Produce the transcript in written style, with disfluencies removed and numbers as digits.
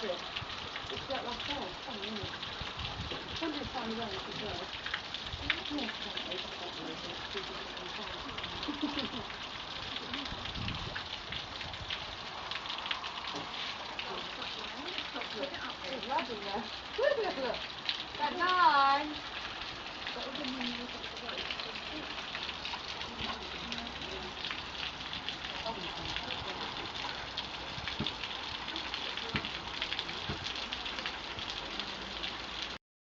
it. It's like last time. It's funny, isn't it? Wonder if Sam runs as well. Yes, look. That nine.